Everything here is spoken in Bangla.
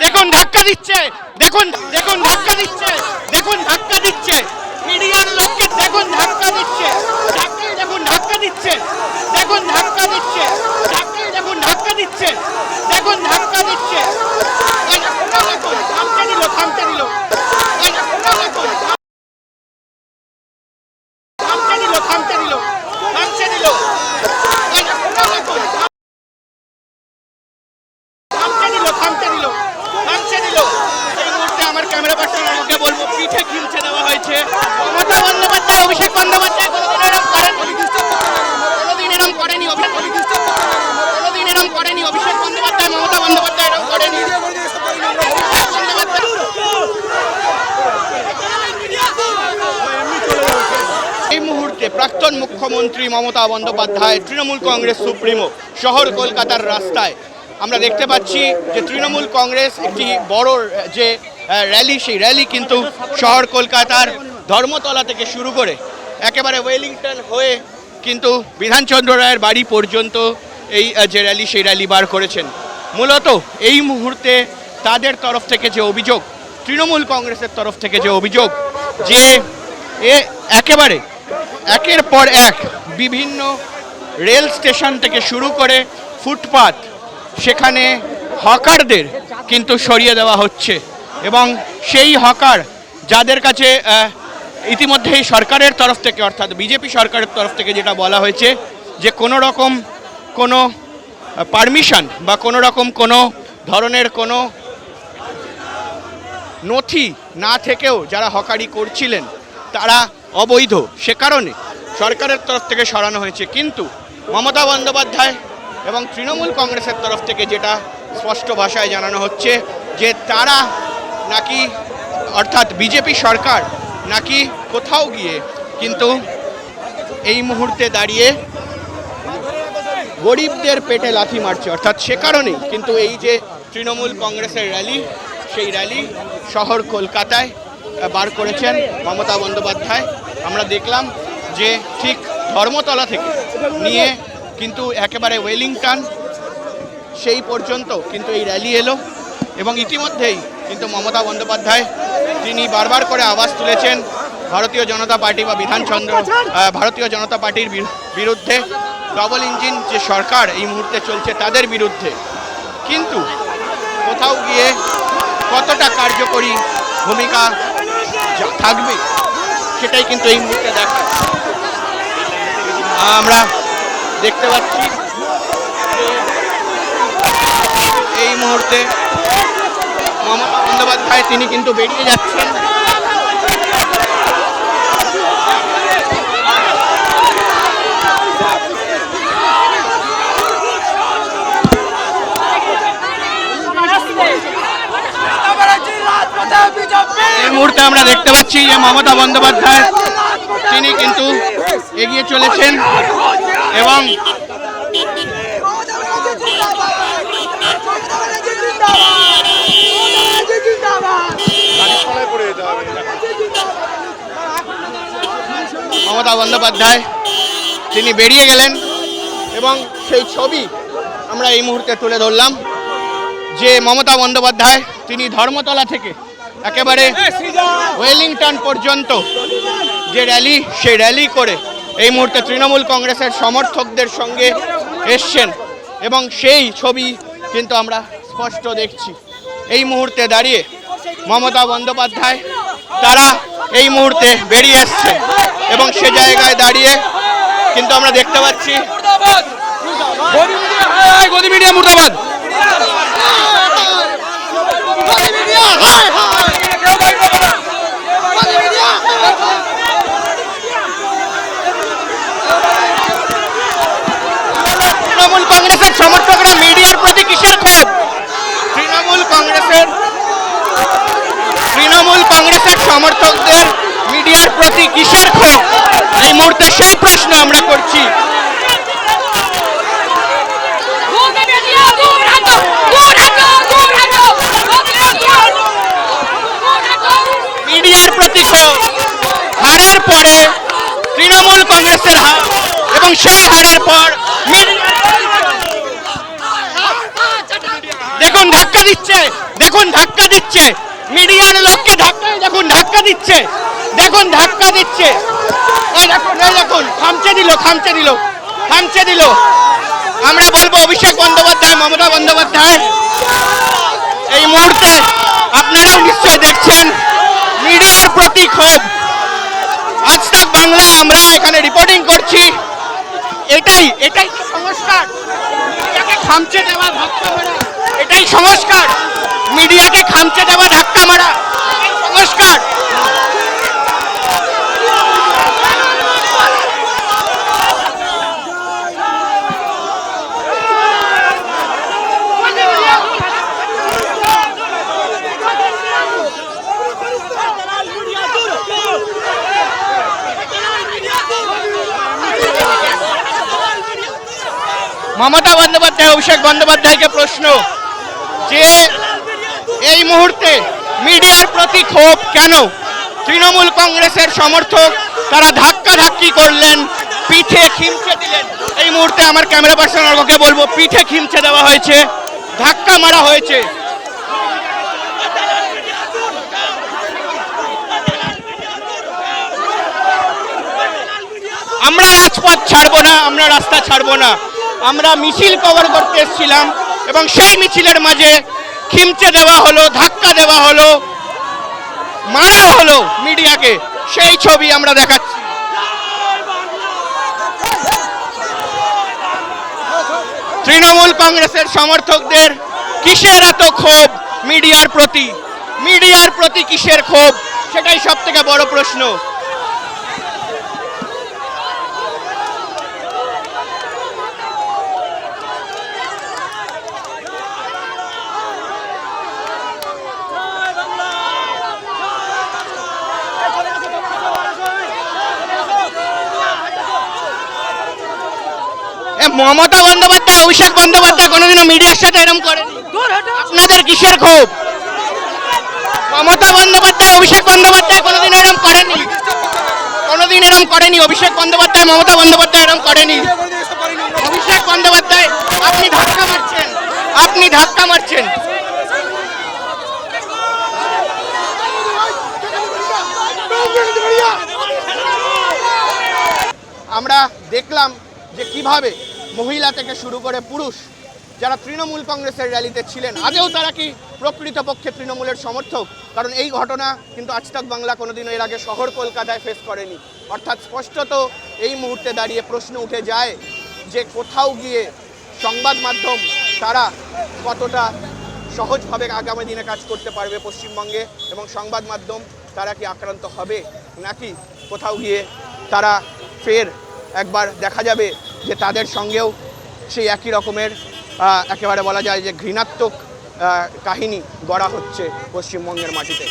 দেখুন ধাক্কা দিচ্ছে, দেখুন দেখুন ধাক্কা দিচ্ছে, দেখুন ধাক্কা দিচ্ছে, মিডিয়ার লোককে দেখুন ধাক্কা দিচ্ছে, দেখুন ধাক্কা দিচ্ছে, দেখুন ধাক্কা দিচ্ছে, দেখুন ধাক্কা দিচ্ছে, দেখুন ধাক্কা দিচ্ছে, থামতে দিল, থামতে দিল, থামতে দিল, থামতে দিল, থামতে দিল, থামতে দিল, থামতে দিল। এই মুহূর্তে আমার ক্যামেরা পার্সনকে বলবো পিঠে খিলছে দেওয়া হয়েছে। মমতা বন্দ্যোপাধ্যায়, অভিষেক বন্দ্যোপাধ্যায় কোনোদিন এরকম করেনি, কোনোদিন এরকম করেনি, কোনোদিন এরকম করেনি অভিষেক বন্দ্যোপাধ্যায়, মমতা বন্দ্যোপাধ্যায় এরকম করেনি। এই মুহূর্তে প্রাক্তন মুখ্যমন্ত্রী মমতা বন্দ্যোপাধ্যায়, তৃণমূল কংগ্রেস সুপ্রিমো শহর কলকাতার রাস্তায় আমরা দেখতে পাচ্ছি যে তৃণমূল কংগ্রেস একটি বড় যে র্যালি, সেই র্যালি কিন্তু শহর কলকাতার ধর্মতলা থেকে শুরু করে একেবারে ওয়েলিংটন হয়ে কিন্তু বিধানচন্দ্র রায়ের বাড়ি পর্যন্ত এই যে র্যালি, সেই র্যালি বার করেছেন। মূলত এই মুহূর্তে তাদের তরফ থেকে যে অভিযোগ, তৃণমূল কংগ্রেসের তরফ থেকে যে অভিযোগ, যে একেবারে একের পর এক বিভিন্ন রেল স্টেশন থেকে শুরু করে ফুটপাত, সেখানে হকারদের কিন্তু সরিয়ে দেওয়া হচ্ছে এবং সেই হকার যাদের কাছে ইতিমধ্যেই সরকারের তরফ থেকে, অর্থাৎ বিজেপি সরকারের তরফ থেকে যেটা বলা হয়েছে যে কোনো রকম কোনো পারমিশন বা কোনো রকম কোনো ধরনের কোনো নথি না থেকেও যারা হকারি করছিলেন তারা অবৈধ, সে কারণে সরকারের তরফ থেকে সরানো হয়েছে। কিন্তু মমতা বন্দ্যোপাধ্যায় এবং তৃণমূল কংগ্রেসের তরফ থেকে যেটা স্পষ্ট ভাষায় জানানো হচ্ছে যে তারা নাকি, অর্থাৎ বিজেপি সরকার নাকি কোথাও গিয়ে কিন্তু এই মুহূর্তে দাঁড়িয়ে গরিবদের পেটে লাথি মারছে, অর্থাৎ সে কারণেই কিন্তু এই যে তৃণমূল কংগ্রেসের র্যালি, সেই র্যালি শহর কলকাতায় বার করেছেন মমতা বন্দ্যোপাধ্যায়। আমরা দেখলাম যে ঠিক ধর্মতলা থেকে নিয়ে কিন্তু একেবারে ওয়েলিংটন সেই পর্যন্ত কিন্তু এই র্যালি এলো এবং ইতিমধ্যেই কিন্তু মমতা বন্দ্যোপাধ্যায় তিনি বারবার করে আওয়াজ তুলেছেন ভারতীয় জনতা পার্টি বা ভারতীয় জনতা পার্টির বিরুদ্ধে, ডবল ইঞ্জিন যে সরকার এই মুহূর্তে চলছে তাদের বিরুদ্ধে। কিন্তু কোথাও গিয়ে কতটা কার্যকরী ভূমিকা থাকবে সেটাই কিন্তু এই মুহূর্তে দেখা আমরা দেখতে পাচ্ছি। এই মুহূর্তে মমতা বন্দ্যোপাধ্যায় তিনি কিন্তু বেরিয়ে যাচ্ছেন। এই মুহূর্তে আমরা দেখতে পাচ্ছি যে মমতা বন্দ্যোপাধ্যায় তিনি কিন্তু এগিয়ে চলেছেন এবং মমতা বন্দ্যোপাধ্যায় তিনি বেরিয়ে গেলেন এবং সেই ছবি আমরা এই মুহূর্তে তুলে ধরলাম যে মমতা বন্দ্যোপাধ্যায় তিনি ধর্মতলা থেকে একেবারে ওয়েলিংটন পর্যন্ত যে র্যালি, সেই র্যালি করে এই মুহূর্তে তৃণমূল কংগ্রেসের সমর্থকদের সঙ্গে এসছেন এবং সেই ছবি কিন্তু আমরা স্পষ্ট দেখছি। এই মুহূর্তে দাঁড়িয়ে মমতা বন্দ্যোপাধ্যায় তারা এই মুহূর্তে বেরিয়ে এসছে এবং সে জায়গায় দাঁড়িয়ে কিন্তু আমরা দেখতে পাচ্ছি গদি মিডিয়া মুর্দাবাদ। তৃণমূল কংগ্রেসের সমর্থকরা মিডিয়ার প্রতি কিসের ক্ষোভ? তৃণমূল কংগ্রেসের সমর্থকদের মিডিয়ার প্রতি কিসের ক্ষোভ? এই মুহূর্তে সেই প্রশ্ন আমরা করছি। মিডিয়ার প্রতি ক্ষোভ, হারের পরে তৃণমূল কংগ্রেসের হার এবং সেই হারের পর দেখুন ধাক্কা দিচ্ছে, দেখুন ধাক্কা দিচ্ছে, মিডিয়ার লোককে ধাক্কা, দেখুন ধাক্কা দিচ্ছে, দেখুন ধাক্কা দিচ্ছে, এই দেখুন খামচে দিল। আমরা বলবো অভিষেক বন্দ্যোপাধ্যায়, মমতা বন্দ্যোপাধ্যায়, এই মুহূর্তে আপনারাও নিশ্চয় দেখছেন মিডিয়ার প্রতি ক্ষোভ। আজ তাক বাংলা আমরা এখানে রিপোর্টিং করছি। এটাই সংস্কার, মিডিয়াকে খামচে দেওয়া, ধাক্কা মারা, এটাই সংস্কার, মিডিয়াকে খামচে দেওয়া, ধাক্কা মারা, এটাই সংস্কার। মমতা বন্দ্যোপাধ্যায়, অভিষেক বন্দ্যোপাধ্যায়কে প্রশ্ন যে এই মুহূর্তে মিডিয়ার প্রতি ক্ষোভ কেন? তৃণমূল কংগ্রেসের সমর্থক তারা ধাক্কাধাক্কি করলেন, পিঠে খিমচে দিলেন। এই মুহূর্তে আমার ক্যামেরা পার্সনকে বলবো, পিঠে খিমচে দেওয়া হয়েছে, ধাক্কা মারা হয়েছে। আমরা রাজপথ ছাড়বো না, আমরা রাস্তা ছাড়বো না, আমরা মিছিল কভার করতে এসেছিলাম এবং সেই মিছিলের মাঝে খিমচে দেওয়া হলো, ধাক্কা দেওয়া হলো, মারা হলো মিডিয়াকে, সেই ছবি আমরা দেখাচ্ছি। তৃণমূল কংগ্রেসের সমর্থকদের কিসের এত ক্ষোভ মিডিয়ার প্রতি? মিডিয়ার প্রতি কিসের ক্ষোভ? সেটাই সব থেকে বড় প্রশ্ন। মমতা বন্দ্যোপাধ্যায়, অভিষেক বন্দ্যোপাধ্যায় কোনোদিনও মিডিয়ার সাথে এরকম করেনি। আপনাদের কিসের ক্ষোভ? মমতা বন্দ্যোপাধ্যায়, অভিষেক বন্দ্যোপাধ্যায় কোনোদিন এরকম করেনি, অভিষেক বন্দ্যোপাধ্যায়, মমতা বন্দ্যোপাধ্যায় এরকম করেনি। অভিষেক বন্দ্যোপাধ্যায়, আপনি ধাক্কা মারছেন। আমরা দেখলাম যে কিভাবে মহিলা থেকে শুরু করে পুরুষ যারা তৃণমূল কংগ্রেসের র্যালিতে ছিলেন, আদেও তারা কি প্রকৃতপক্ষে তৃণমূলের সমর্থক? কারণ এই ঘটনা কিন্তু আজ তাক বাংলা কোনোদিনও এর আগে শহর কলকাতায় ফেস করেনি। অর্থাৎ স্পষ্টত এই মুহূর্তে দাঁড়িয়ে প্রশ্ন উঠে যায় যে কোথাও গিয়ে সংবাদ মাধ্যম তারা কতটা সহজভাবে আগামী দিনে কাজ করতে পারবে পশ্চিমবঙ্গে, এবং সংবাদ মাধ্যম তারা কি আক্রান্ত হবে, নাকি কোথাও গিয়ে তারা ফের একবার দেখা যাবে যে তাদের সঙ্গেও সেই একই রকমের একেবারে বলা যায় যে ঘৃণাত্মক কাহিনী গড়া হচ্ছে পশ্চিমবঙ্গের মাটিতে।